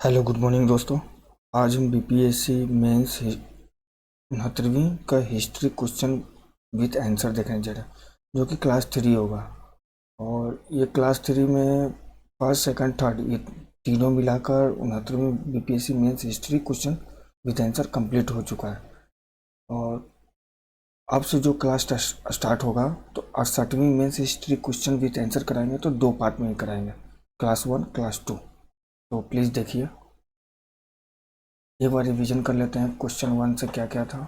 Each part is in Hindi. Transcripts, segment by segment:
हेलो गुड मॉर्निंग दोस्तों। आज हम बीपीएससी मेंस 69वीं का हिस्ट्री क्वेश्चन विथ आंसर देखने जा रहे हैं, जो कि क्लास 3 होगा। और ये क्लास 3 में फर्स्ट सेकंड थर्ड ये तीनों मिलाकर 69वीं BPSC mains history question with answer complete हो चुका है। और अब से जो क्लास स्टार्ट होगा तो 68वीं mains history question with answer कराएंगे, तो 2 पार्ट में ही कराएंगे, क्लास 1 क्लास 2। तो प्लीज़ देखिए, एक बार रिवीजन कर लेते हैं क्वेश्चन 1 से क्या क्या था।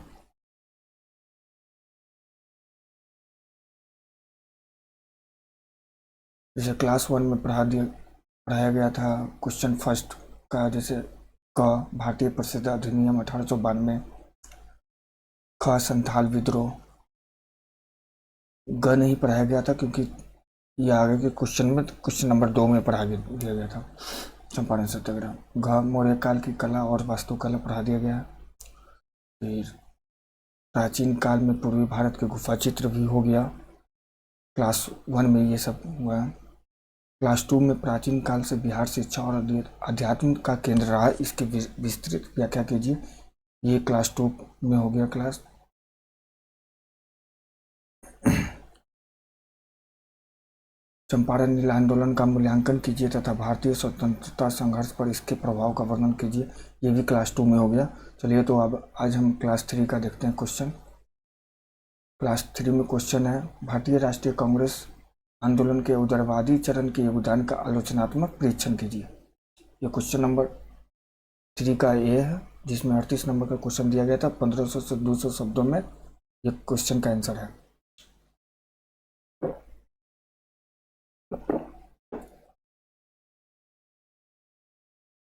जैसे क्लास 1 में पढ़ाया गया था क्वेश्चन फर्स्ट का, जैसे क भारतीय प्रसिद्ध अधिनियम 1892, ख संथाल विद्रोह। ग नहीं पढ़ाया गया था क्योंकि ये आगे के क्वेश्चन में क्वेश्चन नंबर 2 में दिया गया था, चंपारण सत्याग्रह। घ मौर्य काल की कला और वास्तुकला पढ़ा दिया गया। फिर प्राचीन काल में पूर्वी भारत के गुफा चित्र भी हो गया, क्लास 1 में ये सब हुआ। क्लास 2 में प्राचीन काल से बिहार शिक्षा और अध्यात्म का केंद्र रहा, इसकी विस्तृत व्याख्या कीजिए। ये क्लास 2 में हो गया। क्लास चंपारण नील आंदोलन का मूल्यांकन कीजिए तथा भारतीय स्वतंत्रता संघर्ष पर इसके प्रभाव का वर्णन कीजिए। ये भी क्लास 2 में हो गया। चलिए, तो अब आज हम क्लास 3 का देखते हैं क्वेश्चन। क्लास 3 में क्वेश्चन है, भारतीय राष्ट्रीय कांग्रेस आंदोलन के उदारवादी चरण के योगदान का आलोचनात्मक परीक्षण कीजिए। ये क्वेश्चन नंबर 3 का ए है, जिसमें 38 नंबर का क्वेश्चन दिया गया था। 1500 से 200 शब्दों में ये क्वेश्चन का आंसर है।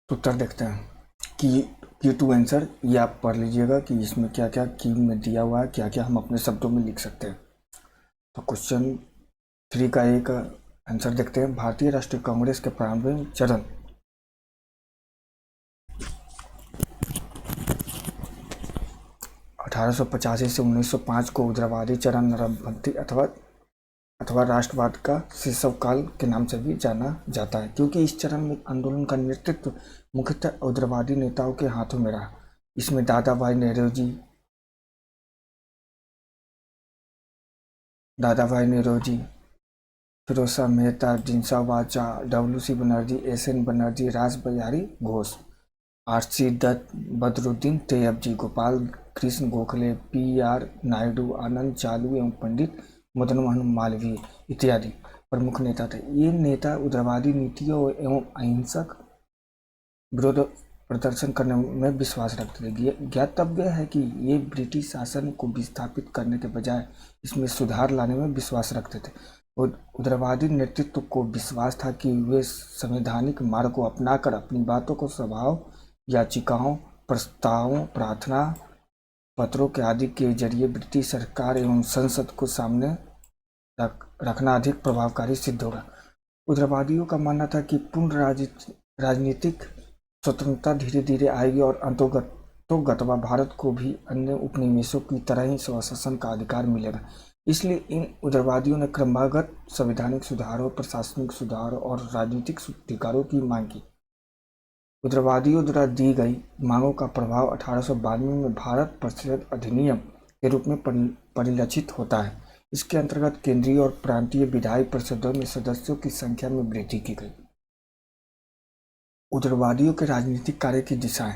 तो उत्तर देखते हैं की टू आंसर। ये आप पढ़ लीजिएगा कि इसमें क्या क्या की में दिया हुआ है, क्या क्या हम अपने शब्दों में लिख सकते हैं। तो क्वेश्चन 3 का ए का आंसर देखते हैं। भारतीय राष्ट्रीय कांग्रेस के प्रारंभिक चरण 1885 से 1905 को उग्रवादी चरण, नरमपंथी अथवा राष्ट्रवाद का शिशव काल के नाम से भी जाना जाता है, क्योंकि इस चरण में आंदोलन का नेतृत्व मुख्यतः उग्रवादी नेताओं के हाथों में रहा। इसमें दादा भाई नेरोजी, फिरोज शाह मेहता, जिनसा वाचा, डब्ल्यू.सी. बनर्जी, एस.एन. बनर्जी, रास बिहारी घोष, आर.सी. दत्त, बदरुद्दीन तैयबजी, गोपाल कृष्ण गोखले, पी.आर. नायडू, आनंद चालू एवं पंडित मदन मोहन मालवीय इत्यादि प्रमुख नेता थे। ये नेता उग्रवादी नीतियों एवं अहिंसक विरोध प्रदर्शन करने में विश्वास रखते थे। ज्ञातव्य है कि ये ब्रिटिश शासन को विस्थापित करने के बजाय इसमें सुधार लाने में विश्वास रखते थे। उग्रवादी नेतृत्व को विश्वास था कि वे संवैधानिक मार्ग को अपनाकर अपनी बातों को सभाओं, याचिकाओं, प्रस्तावों, प्रार्थना पत्रों के आदि के जरिए ब्रिटिश सरकार एवं संसद को सामने रखना अधिक प्रभावकारी सिद्ध होगा। उग्रवादियों का मानना था कि पूर्ण राजनीतिक स्वतंत्रता धीरे धीरे आएगी और अंतोगतवा भारत को भी अन्य उपनिवेशों की तरह ही स्वशासन का अधिकार मिलेगा। इसलिए इन उग्रवादियों ने क्रमबद्ध संवैधानिक सुधारों, प्रशासनिक सुधार और राजनीतिक अधिकारों की मांग की। उग्रवादियों द्वारा दी गई मांगों का प्रभाव 1892 में भारत प्रसिद्ध अधिनियम के रूप में परिलक्षित होता है। इसके अंतर्गत केंद्रीय और प्रांतीय विधायी परिषदों में सदस्यों की संख्या में वृद्धि की गई। उग्रवादियों के राजनीतिक कार्य की दिशाएं।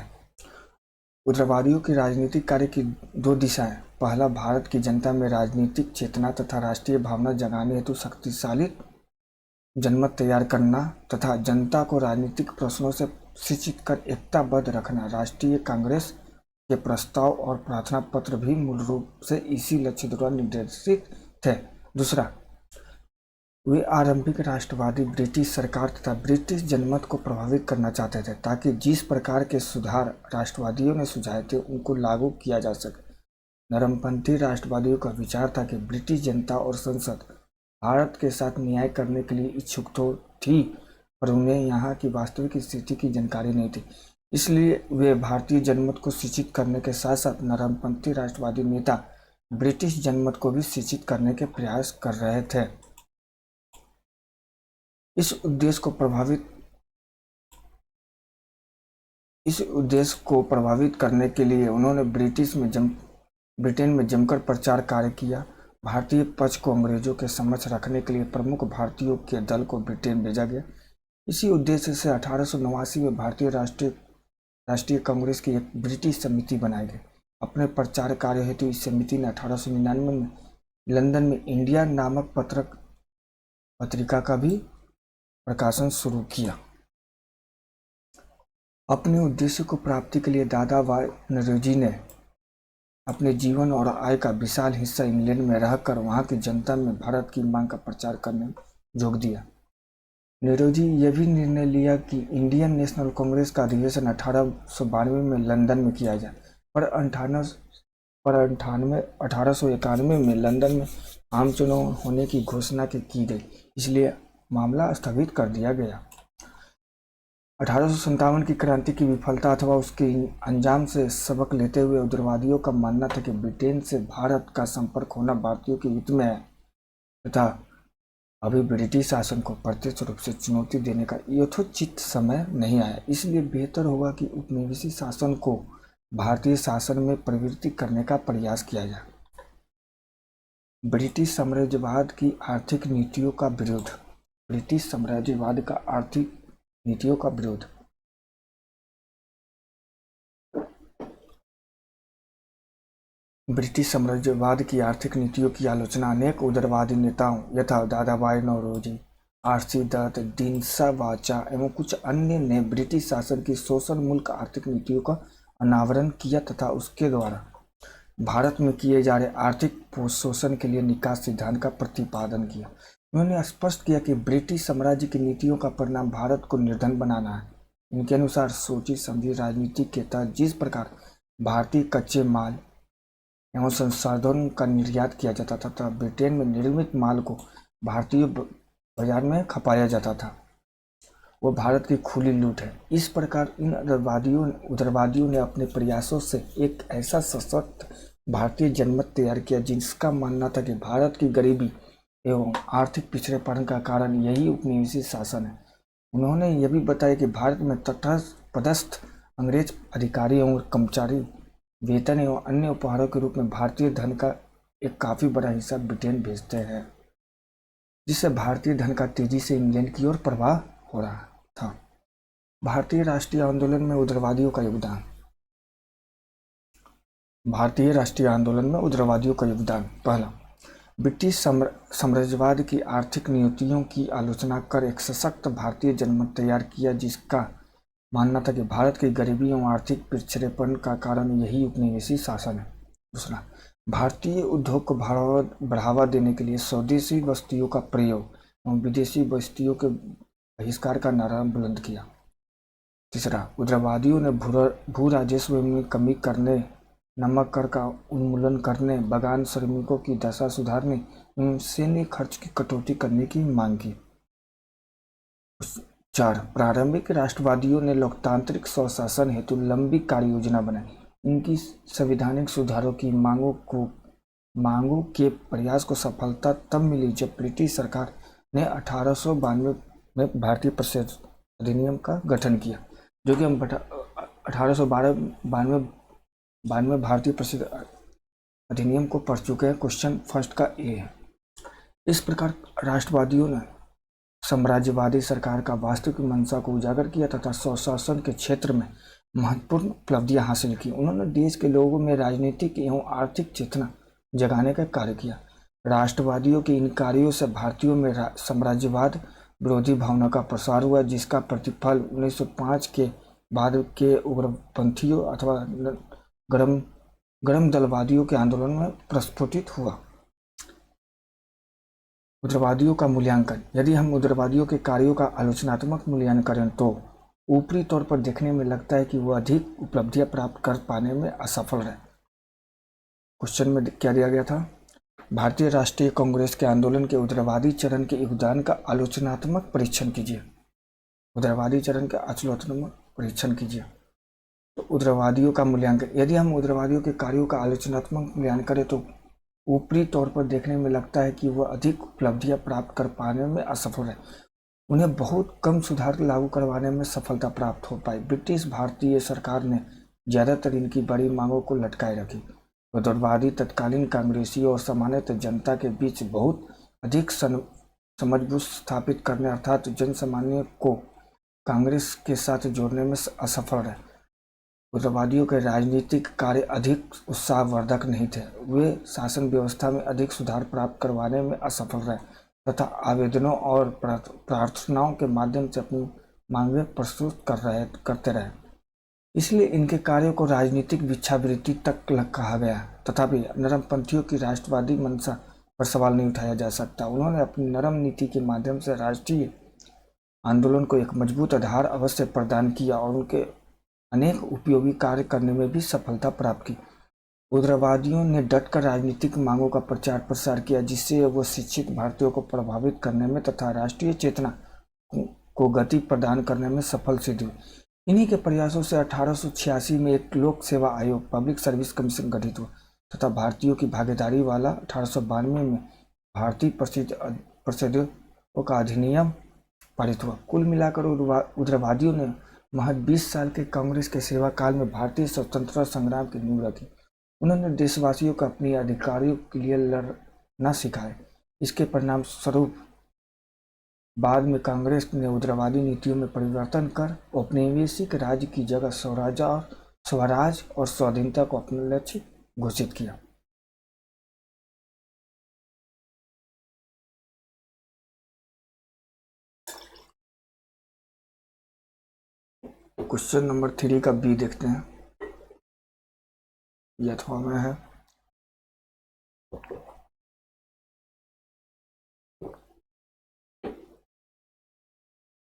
उग्रवादियों के राजनीतिक कार्य की 2 दिशाएं। पहला, भारत की जनता में राजनीतिक चेतना तथा राष्ट्रीय भावना जगाने हेतु शक्तिशाली जनमत तैयार करना तथा जनता को राजनीतिक प्रश्नों से शिक्षित कर एकताबद्ध रखना। राष्ट्रीय कांग्रेस के प्रस्ताव और प्रार्थना पत्र भी मूल रूप से इसी लक्ष्य द्वारा निर्देशित थे। दूसरा, वे आरंभिक राष्ट्रवादी ब्रिटिश सरकार तथा ब्रिटिश जनमत को प्रभावित करना चाहते थे, ताकि जिस प्रकार के सुधार राष्ट्रवादियों ने सुझाए थे उनको लागू किया जा सके। नरमपंथी राष्ट्रवादियों का विचार था कि ब्रिटिश जनता और संसद भारत के साथ न्याय करने के लिए इच्छुक तो थी, पर उन्हें यहाँ की वास्तविक स्थिति की जानकारी नहीं थी। इसलिए वे भारतीय जनमत को शिक्षित करने के साथ साथ नरमपंथी राष्ट्रवादी नेता ब्रिटिश जनमत को भी शिक्षित करने के प्रयास कर रहे थे। इस उद्देश्य को इस उद्देश्य को प्रभावित करने के लिए उन्होंने ब्रिटेन में जमकर प्रचार कार्य किया। भारतीय पक्ष को अंग्रेजों के समक्ष रखने के लिए प्रमुख भारतीयों के दल को ब्रिटेन भेजा गया। इसी उद्देश्य से 1889 में भारतीय राष्ट्रीय कांग्रेस की एक ब्रिटिश समिति बनाई गई। अपने प्रचार कार्य हेतु इस समिति ने 1899 में लंदन में इंडिया नामक पत्रिका का भी प्रकाशन शुरू किया। अपने उद्देश्य को प्राप्ति के लिए दादा भाई नौरोजी ने अपने जीवन और आय का विशाल हिस्सा इंग्लैंड में रहकर वहां की जनता में भारत की मांग का प्रचार करने में जोग दिया। नौरोजी यह भी निर्णय लिया कि इंडियन नेशनल कांग्रेस का अधिवेशन 1892 में लंदन में किया जाए, पर 1891 में लंदन में आम चुनाव होने की घोषणा की गई, इसलिए मामला स्थगित कर दिया गया। 1857 की क्रांति की विफलता अथवा उसके अंजाम से सबक लेते हुए उग्रवादियों का मानना था कि ब्रिटेन से भारत का संपर्क होना भारतीयों के हित में है तथा अभी ब्रिटिश शासन को प्रत्यक्ष रूप से चुनौती देने का यथोचित समय नहीं आया, इसलिए बेहतर होगा कि उपनिवेशी शासन को भारतीय शासन में प्रवृत्ति करने का प्रयास किया जाए। ब्रिटिश साम्राज्यवाद की आर्थिक नीतियों का विरोध। ब्रिटिश साम्राज्यवाद का आर्थिक नीतियों का विरोध। ब्रिटिश साम्राज्यवाद की आर्थिक नीतियों की आलोचना अनेक उदारवादी नेताओं यथा दादा भाई नौरोजी, आरसी दत्त, दिनसा वाचा एवं कुछ अन्य ने ब्रिटिश शासन की शोषण मूलक आर्थिक नीतियों का अनावरण किया तथा उसके द्वारा भारत में किए जा रहे आर्थिक शोषण के लिए निकास सिद्धांत का प्रतिपादन किया। उन्होंने स्पष्ट किया कि ब्रिटिश साम्राज्य की नीतियों का परिणाम भारत को निर्धन बनाना है। इनके अनुसार सोची समझी राजनीति के तहत जिस प्रकार भारतीय कच्चे माल एवं संसाधनों का निर्यात किया जाता था तथा ब्रिटेन में निर्मित माल को भारतीय बाजार में खपाया जाता था, वो भारत की खुली लूट है। इस प्रकार इन उग्रवादियों ने अपने प्रयासों से एक ऐसा सशक्त भारतीय जनमत तैयार किया जिसका मानना था कि भारत की गरीबी एवं आर्थिक पिछड़ेपन का कारण यही उपनिवेशी शासन है। उन्होंने यह भी बताया कि भारत में तटस्थ अंग्रेज अधिकारी एवं कर्मचारी वेतन एवं अन्य उपहारों के रूप में भारतीय धन का एक काफी बड़ा हिस्सा ब्रिटेन भेजते हैं, जिससे भारतीय धन का तेजी से इंग्लैंड की ओर प्रवाह हो रहा था। भारतीय राष्ट्रीय आंदोलन में उग्रवादियों का योगदान। भारतीय राष्ट्रीय आंदोलन में उग्रवादियों का योगदान। पहला, ब्रिटिश साम्राज्यवाद की आर्थिक नीतियों की आलोचना कर एक सशक्त भारतीय जनमत तैयार किया जिसका मानना था कि भारत की गरीबी एवं आर्थिक पिछड़ेपन का कारण यही उपनिवेशी शासन है। दूसरा, भारतीय उद्योग को बढ़ावा देने के लिए स्वदेशी वस्तुओं का प्रयोग एवं विदेशी वस्तुओं के बहिष्कार का नारा बुलंद किया। तीसरा, उग्रवादियों ने भू राजस्व में कमी करने, नमक कर का उन्मूलन करने, बागान श्रमिकों की दशा सुधारने एवं सैन्य खर्च की कटौती करने की मांग की। 4, प्रारंभिक राष्ट्रवादियों ने लोकतांत्रिक स्वशासन हेतु लंबी कार्य योजना बनाई। इनकी संवैधानिक सुधारों की मांगों के प्रयास को सफलता तब मिली जब ब्रिटिश सरकार ने 1892 में भारतीय परिषद अधिनियम का गठन किया, जो कि हम 1892 भारतीय परिषद अधिनियम को पढ़ चुके हैं। क्वेश्चन फर्स्ट का ए है। इस प्रकार राष्ट्रवादियों ने साम्राज्यवादी सरकार का वास्तविक मंशा को उजागर किया तथा स्वशासन के क्षेत्र में महत्वपूर्ण उपलब्धियां हासिल की। उन्होंने देश के लोगों में राजनीतिक एवं आर्थिक चेतना जगाने का कार्य किया। राष्ट्रवादियों के इन कार्यों से भारतीयों में साम्राज्यवाद विरोधी भावना का प्रसार हुआ, जिसका प्रतिफल 1905 के बाद के उग्रपंथियों अथवा गरम दलवादियों के आंदोलन में प्रस्फुटित हुआ। उग्रवादियों का मूल्यांकन। यदि हम उग्रवादियों के कार्यों का आलोचनात्मक मूल्यांकन करें तो ऊपरी तौर पर देखने में लगता है कि वह अधिक उपलब्धियां प्राप्त कर पाने में असफल रहे। क्वेश्चन में क्या दिया गया था? भारतीय राष्ट्रीय कांग्रेस के आंदोलन के उग्रवादी चरण के योगदान का आलोचनात्मक परीक्षण कीजिए। उग्रवादी चरण का आलोचनात्मक परीक्षण कीजिए। तो उग्रवादियों का मूल्यांकन। यदि हम उग्रवादियों के कार्यों का आलोचनात्मक मूल्यांकन करें तो ऊपरी तौर पर देखने में लगता है कि वह अधिक उपलब्धियां प्राप्त कर पाने में असफल है। उन्हें बहुत कम सुधार लागू करवाने में सफलता प्राप्त हो पाई। ब्रिटिश भारतीय सरकार ने ज़्यादातर इनकी बड़ी मांगों को लटकाए रखी। उदारवादी तत्कालीन कांग्रेसियों और सामान्यतः जनता के बीच बहुत अधिक समझबूझ स्थापित करने अर्थात जनसामान्य को कांग्रेस के साथ जोड़ने में असफल रहे। उग्रवादियों के राजनीतिक कार्य अधिक उत्साहवर्धक नहीं थे। वे शासन व्यवस्था में अधिक सुधार प्राप्त करवाने में असफल रहे तथा आवेदनों और प्रार्थनाओं के माध्यम से अपनी मांगें प्रस्तुत करते रहे। इसलिए इनके कार्यों को राजनीतिक भिक्षावृत्ति तक कहा गया। तथापि नरमपंथियों की राष्ट्रवादी मंशा पर सवाल नहीं उठाया जा सकता। उन्होंने अपनी नरम नीति के माध्यम से राष्ट्रीय आंदोलन को एक मजबूत आधार अवश्य प्रदान किया और उनके अनेक उपयोगी कार्य करने में भी सफलता प्राप्त की। उग्रवादियों ने डटकर राजनीतिक मांगों का प्रचार प्रसार किया, जिससे वो शिक्षित भारतीयों को प्रभावित करने में तथा राष्ट्रीय चेतना को गति प्रदान करने में सफल सिद्ध हुए। इन्हीं के प्रयासों से 1886 में एक लोक सेवा आयोग पब्लिक सर्विस कमीशन गठित हुआ तथा भारतीयों की भागीदारी वाला 1892 में भारतीय परिषदों का अधिनियम पारित हुआ। कुल मिलाकर उग्रवादियों ने महज 20 साल के कांग्रेस के सेवा काल में भारतीय स्वतंत्रता संग्राम की नींव रखी। उन्होंने देशवासियों को अपनी अधिकारियों के लिए लड़ना सिखाया। इसके परिणाम स्वरूप बाद में कांग्रेस ने उग्रवादी नीतियों में परिवर्तन कर औपनिवेशिक राज्य की जगह स्वराज और स्वाधीनता को अपना लक्ष्य घोषित किया। क्वेश्चन नंबर 3 का बी देखते हैं। यह अथवा में है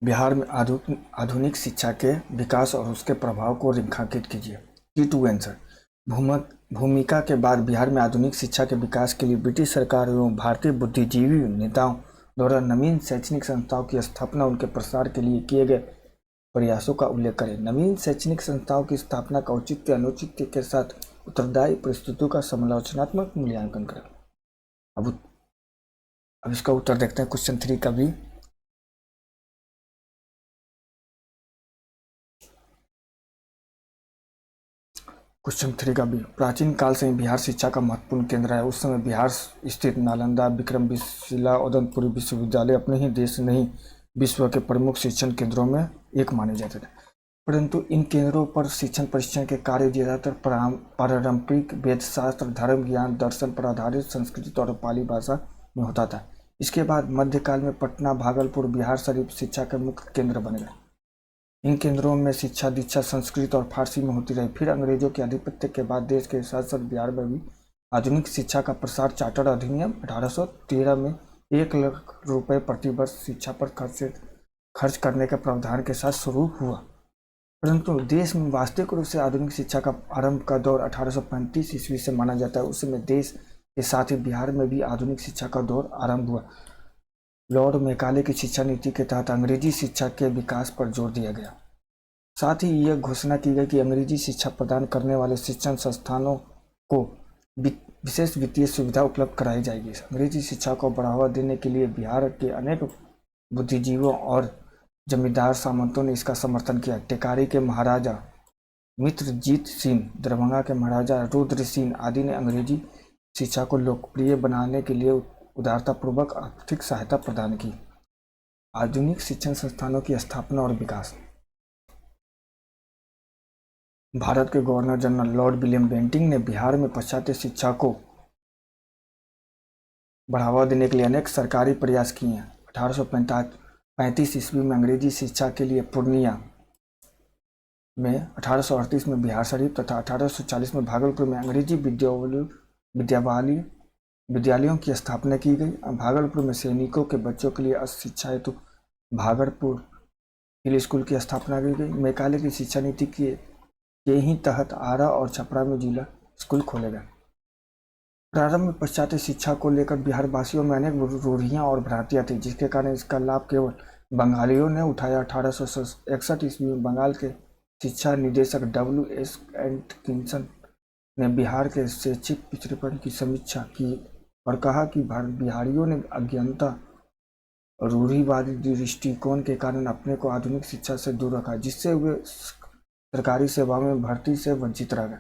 बिहार में आधुनिक शिक्षा के विकास और उसके प्रभाव को रेखांकित कीजिए। की टू आंसर। भूमिका के बाद बिहार में आधुनिक शिक्षा के विकास के लिए ब्रिटिश सरकार एवं भारतीय बुद्धिजीवी नेताओं द्वारा नवीन शैक्षणिक संस्थाओं की स्थापना उनके प्रसार के लिए किए गए प्रयासों का उल्लेख करें। नवीन शैक्षणिक संस्थाओं की स्थापना का औचित्य अनुचित्य के साथ उत्तरदायी परिस्थितियों का समालोचनात्मक मूल्यांकन करें। अब इसका उत्तर देखते हैं क्वेश्चन 3 का भी। क्वेश्चन 3 का भी। प्राचीन काल से ही बिहार शिक्षा का महत्वपूर्ण केंद्र है। उस समय बिहार स्थित नालंदा, विक्रमशिला, उदयपुर विश्वविद्यालय अपने ही देश नहीं विश्व के प्रमुख शिक्षण केंद्रों में एक माने जाते थे। परंतु इन केंद्रों पर शिक्षण प्रशिक्षण के कार्य ज्यादातर पारंपरिक वेदशास्त्र, धर्म ज्ञान, दर्शन पर आधारित संस्कृत और पाली भाषा में होता था। इसके बाद मध्यकाल में पटना, भागलपुर, बिहार शरीफ शिक्षा के मुख्य केंद्र बन गए। इन केंद्रों में शिक्षा दीक्षा संस्कृत और फारसी में होती रही। फिर अंग्रेजों के आधिपत्य के बाद देश के साथ साथ बिहार में भी आधुनिक शिक्षा का प्रसार चार्टर अधिनियम 1813 में 1 लाख रुपए प्रतिवर्ष शिक्षा पर खर्च करने के प्रावधान के साथ शुरू हुआ। परंतु देश में वास्तविक रूप से आधुनिक शिक्षा का आरंभ का दौर 1835 ईस्वी से माना जाता है। उस समय देश के साथ ही बिहार में भी आधुनिक शिक्षा का दौर आरंभ हुआ। लॉर्ड मैकाले की शिक्षा नीति के तहत अंग्रेजी शिक्षा के विकास पर जोर दिया गया। साथ ही यह घोषणा की गई कि अंग्रेजी शिक्षा प्रदान करने वाले शिक्षण संस्थानों को विशेष वित्तीय सुविधा उपलब्ध कराई जाएगी। अंग्रेजी शिक्षा को बढ़ावा देने के लिए बिहार के अनेक बुद्धिजीवियों और जमींदार सामंतों ने इसका समर्थन किया। टेकारी के महाराजा मित्रजीत सिंह, दरभंगा के महाराजा रुद्र सिंह आदि ने अंग्रेजी शिक्षा को लोकप्रिय बनाने के लिए उदारतापूर्वक आर्थिक सहायता प्रदान की। आधुनिक शिक्षण संस्थानों की स्थापना और विकास। भारत के governor general Lord William Bentinck ने बिहार में पाश्चात्य शिक्षा को बढ़ावा देने के लिए अनेक सरकारी प्रयास किए हैं। 1835 ईस्वी में अंग्रेजी शिक्षा के लिए पूर्णिया में, 1838 में बिहार शरीफ तथा 1840 में भागलपुर में अंग्रेजी विद्यालयों की स्थापना की गई। भागलपुर में सैनिकों के बच्चों के लिए शिक्षा हेतु भागलपुर हिल स्कूल की स्थापना की गई। मैकाले की शिक्षा नीति के ही तहत आरा और छपरा में जिला स्कूल खोले गए। प्रारंभ में पाश्चात्य शिक्षा को लेकर बिहार वासियों में अनेक रूढ़ियां और भ्रांतियां थी, जिसके कारण इसका लाभ केवल बंगालियों ने उठाया। 1861 ईस्वी में बंगाल के शिक्षा निदेशक W.S. एटकिंसन ने बिहार के शैक्षिक पिछड़ेपन की समीक्षा की और कहा कि बिहारियों ने अज्ञानता रूढ़िवादी दृष्टिकोण के कारण अपने को आधुनिक शिक्षा से दूर रखा, जिससे वे सरकारी सेवा में भर्ती से वंचित रह गए।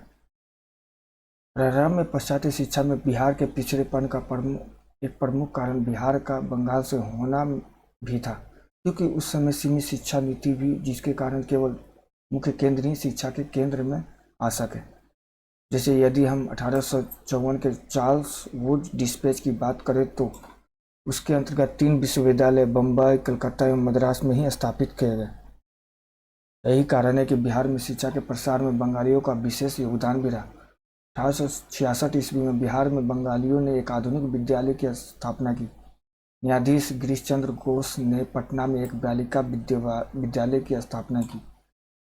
प्रारंभ में पाश्चात्य शिक्षा में बिहार के पिछड़ेपन का एक प्रमुख कारण बिहार का बंगाल से होना भी था, क्योंकि उस समय सीमित शिक्षा नीति भी, जिसके कारण केवल मुख्य केंद्रीय शिक्षा के केंद्र में आ सके। जैसे यदि हम 1854 के चार्ल्स वुड डिस्पैच की बात करें तो उसके अंतर्गत 3 विश्वविद्यालय बम्बई, कलकत्ता एवं मद्रास में ही स्थापित किए गए। यही कारण है कि बिहार में शिक्षा के प्रसार में बंगालियों का विशेष योगदान भी रहा। 1866 ईस्वी में बिहार में बंगालियों ने एक आधुनिक विद्यालय की स्थापना की। न्यायाधीश गिरीश चंद्र घोष ने पटना में एक बालिका विद्यालय की स्थापना की,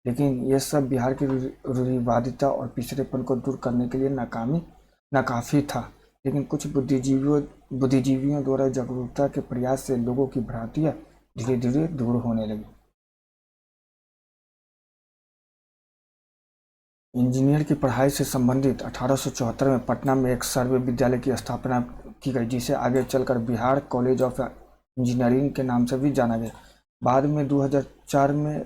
लेकिन यह सब बिहार की रूढ़िवादिता और पिछड़ेपन को दूर करने के लिए नाकाफी था। लेकिन कुछ बुद्धिजीवियों द्वारा जागरूकता के प्रयास से लोगों की भ्रांतियां धीरे धीरे दूर होने लगी। इंजीनियर की पढ़ाई से संबंधित 1874 में पटना में एक सर्व विद्यालय की स्थापना की गई, जिसे आगे चलकर बिहार कॉलेज ऑफ इंजीनियरिंग के नाम से भी जाना गया। बाद में 2004 में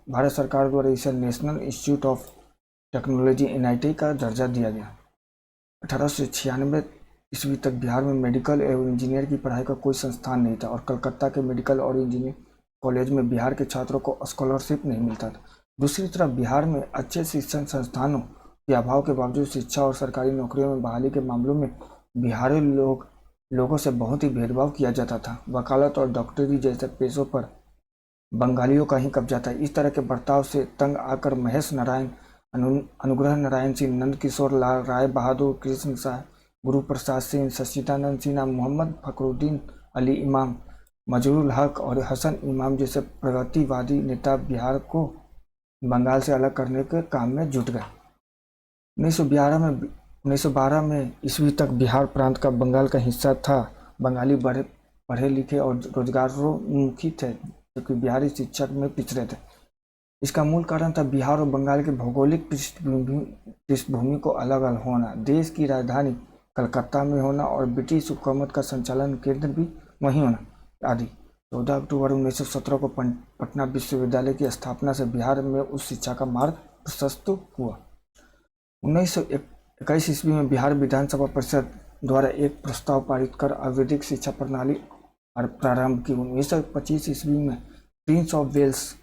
भारत सरकार द्वारा इसे national institute of technology NIT का दर्जा दिया गया। 1896 ईस्वी तक बिहार में मेडिकल एवं इंजीनियर की पढ़ाई का कोई संस्थान नहीं था और कलकत्ता के मेडिकल और इंजीनियरिंग कॉलेज में बिहार के छात्रों को स्कॉलरशिप नहीं मिलता था। दूसरी तरफ बिहार में अच्छे शिक्षण संस्थानों के अभाव के बावजूद शिक्षा और सरकारी नौकरियों में बहाली के मामलों में बिहारी लोगों से बहुत ही भेदभाव किया जाता था। वकालत और डॉक्टरी जैसे पेशों पर बंगालियों का ही कब्जा था। इस तरह के बर्ताव से तंग आकर महेश नारायण, अनुग्रह नारायण सिंह, नंद किशोर लाल, राय बहादुर, कृष्ण शाह, गुरु प्रसाद सिंह, सच्चिदानंद सिन्हा, मोहम्मद फखरुद्दीन अली इमाम, मजरूल हक और हसन इमाम जैसे प्रगतिवादी नेता बिहार को बंगाल से अलग करने के काम में जुट गए। 1912 में ईस्वी तक बिहार प्रांत का बंगाल का हिस्सा था। बंगाली पढ़े लिखे और रोजगारोन्मुखी थे, जबकि बिहारी शिक्षा में पिछड़े थे। इसका मूल कारण था बिहार और बंगाल के भौगोलिक पृष्ठभूमि को अलग अलग होना, देश की राजधानी कलकत्ता में होना और ब्रिटिश हुकूमत का संचालन केंद्र भी वहीं होना आदि। 14 अक्टूबर 1917 को पटना विश्वविद्यालय की स्थापना से बिहार में उच्च शिक्षा का मार्ग प्रशस्त हुआ। 1921 ईस्वी में बिहार विधानसभा परिषद द्वारा एक प्रस्ताव पारित कर आयुर्वेदिक शिक्षा प्रणाली प्रारंभ की। 1925 ईस्वी में Prince of Wales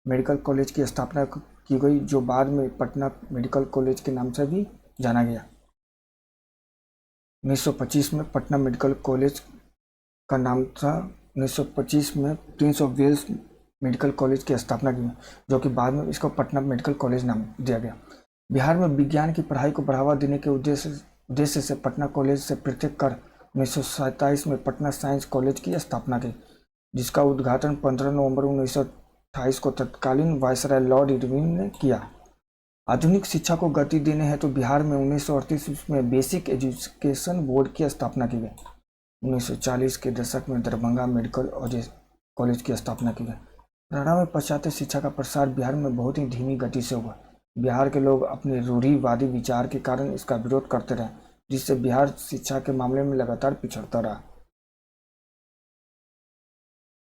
medical college की स्थापना की गई, जो बाद में पटना मेडिकल कॉलेज के नाम से भी जाना गया। 1925 में पटना मेडिकल कॉलेज का नाम था। 1925 में Prince of Wales medical college की स्थापना की, जो कि बाद में इसको पटना मेडिकल कॉलेज नाम दिया गया। बिहार में विज्ञान की पढ़ाई को बढ़ावा देने के उद्देश्य से पटना कॉलेज से पृथक कर 1927 में पटना साइंस कॉलेज की स्थापना की, जिसका उद्घाटन 15 नवंबर 1928 को तत्कालीन वायसराय लॉर्ड इरविन ने किया। आधुनिक शिक्षा को गति देने हेतु बिहार में 1938 में बेसिक एजुकेशन बोर्ड की स्थापना की गई। 1940 के दशक में दरभंगा मेडिकल कॉलेज की स्थापना की गई। प्रारंभ में पाश्चात्य शिक्षा का प्रसार बिहार में बहुत ही धीमी गति से हुआ। बिहार के लोग अपने रूढ़िवादी विचार के कारण इसका विरोध करते रहे, जिससे बिहार शिक्षा के मामले में लगातार पिछड़ता रहा।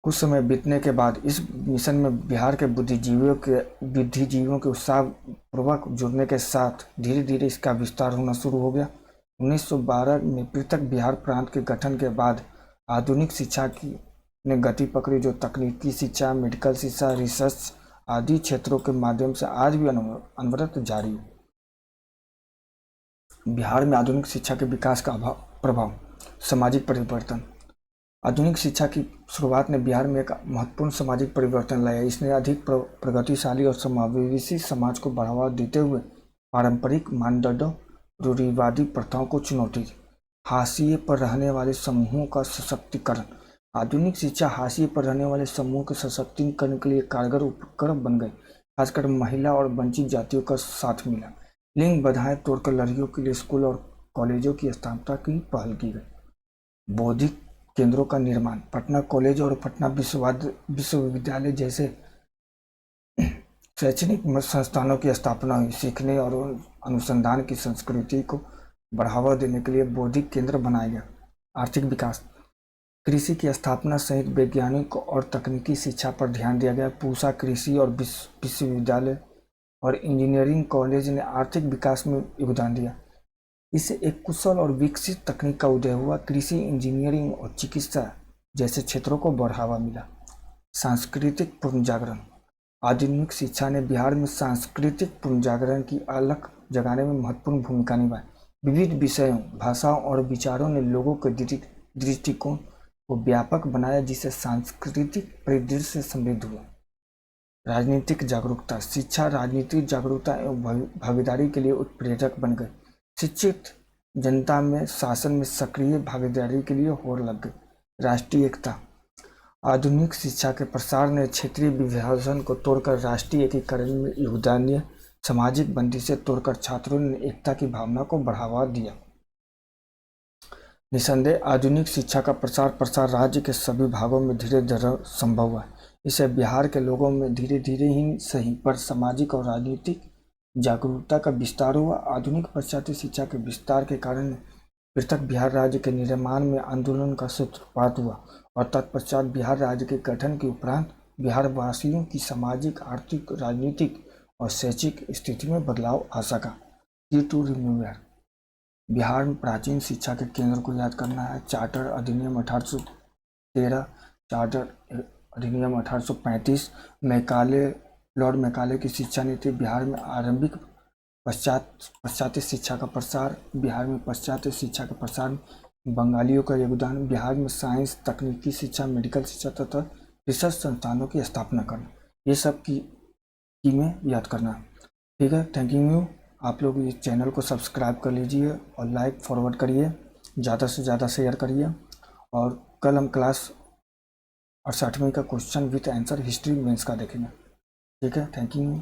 कुछ समय बीतने के बाद इस मिशन में बिहार के बुद्धिजीवियों के उत्साहपूर्वक जुड़ने के साथ धीरे धीरे इसका विस्तार होना शुरू हो गया। 1912 में पृथक बिहार प्रांत के गठन के बाद आधुनिक शिक्षा ने गति पकड़ी, जो तकनीकी शिक्षा, मेडिकल शिक्षा, रिसर्च आदि क्षेत्रों के माध्यम से आज भी अनवरत जारी है। बिहार में आधुनिक शिक्षा के विकास का प्रभाव। सामाजिक परिवर्तन। आधुनिक शिक्षा की शुरुआत ने बिहार में एक महत्वपूर्ण सामाजिक परिवर्तन लाया। इसने अधिक प्रगतिशाली और समावेशी समाज को बढ़ावा देते हुए पारंपरिक मानदंडों, रूढ़िवादी प्रथाओं को चुनौती दी। हाशिए पर रहने वाले समूहों का सशक्तिकरण। आधुनिक शिक्षा हाशिए पर रहने वाले समूहों के सशक्तिकरण के लिए कारगर उपकरण बन गई। खासकर महिला और वंचित जातियों का साथ मिला। लिंग बाधाएं तोड़कर लड़कियों के लिए स्कूल और कॉलेजों की स्थापना की पहल की गई। बौद्धिक केंद्रों का निर्माण। पटना कॉलेज और पटना विश्वविद्यालय जैसे शैक्षणिक संस्थानों की स्थापना हुई। सीखने और अनुसंधान की संस्कृति को बढ़ावा देने के लिए बौद्धिक केंद्र बनाया गया। आर्थिक विकास। कृषि की स्थापना सहित वैज्ञानिक और तकनीकी शिक्षा पर ध्यान दिया गया। पूसा कृषि और विश्वविद्यालय और इंजीनियरिंग कॉलेज ने आर्थिक विकास में योगदान दिया। इससे एक कुशल और विकसित तकनीक का उदय हुआ। कृषि, इंजीनियरिंग और चिकित्सा जैसे क्षेत्रों को बढ़ावा मिला। सांस्कृतिक पुनर्जागरण। आधुनिक शिक्षा ने बिहार में सांस्कृतिक पुनर्जागरण की अलख जगाने में महत्वपूर्ण भूमिका निभाई। विविध विषयों, भाषाओं और विचारों ने लोगों के दृष्टिकोण को व्यापक बनाया, जिससे सांस्कृतिक परिदृश्य समृद्ध हुआ। राजनीतिक जागरूकता। शिक्षा राजनीतिक जागरूकता एवं भागीदारी के लिए उत्प्रेरक बन गई। शिक्षित जनता में शासन में सक्रिय भागीदारी के लिए होड़ लग गई। राष्ट्रीय एकता। आधुनिक शिक्षा के प्रसार ने क्षेत्रीय विभाजन को तोड़कर राष्ट्रीय एकीकरण में योगदान दिया। सामाजिक बंदिशें तोड़कर छात्रों ने एकता की भावना को बढ़ावा दिया। निसंदेह आधुनिक शिक्षा का प्रसार राज्य के सभी भागों में धीरे धीरे संभव हुआ। इससे बिहार के लोगों में धीरे धीरे ही सही पर सामाजिक और राजनीतिक जागरूकता का विस्तार हुआ। आधुनिक पाश्चात्य शिक्षा के विस्तार के कारण पृथक बिहार राज्य के निर्माण में आंदोलन का सूत्रपात हुआ और तत्पश्चात बिहार राज्य के गठन के उपरांत बिहार वासियों की सामाजिक, आर्थिक, राजनीतिक और शैक्षिक स्थिति में बदलाव आ सका। की टू रिमेम्बर। बिहार में प्राचीन शिक्षा के केंद्र को याद करना है। चार्टर अधिनियम 1813, चार्टर अधिनियम 1835, लॉर्ड मैकाले की शिक्षा नीति। बिहार में आरंभिक पाश्चात्य शिक्षा का प्रसार। बिहार में पाश्चात्य शिक्षा के प्रसार में बंगालियों का योगदान। बिहार में साइंस, तकनीकी शिक्षा, मेडिकल शिक्षा तथा रिसर्च संस्थानों की स्थापना करना। ये सब की में याद करना। ठीक है, थैंक यू। आप लोग इस चैनल को सब्सक्राइब कर लीजिए और लाइक फॉरवर्ड करिए, ज़्यादा से ज़्यादा शेयर करिए। और कल हम क्लास 68वीं का question with answer history mains का देखेंगे। ठीक है, थैंक यू।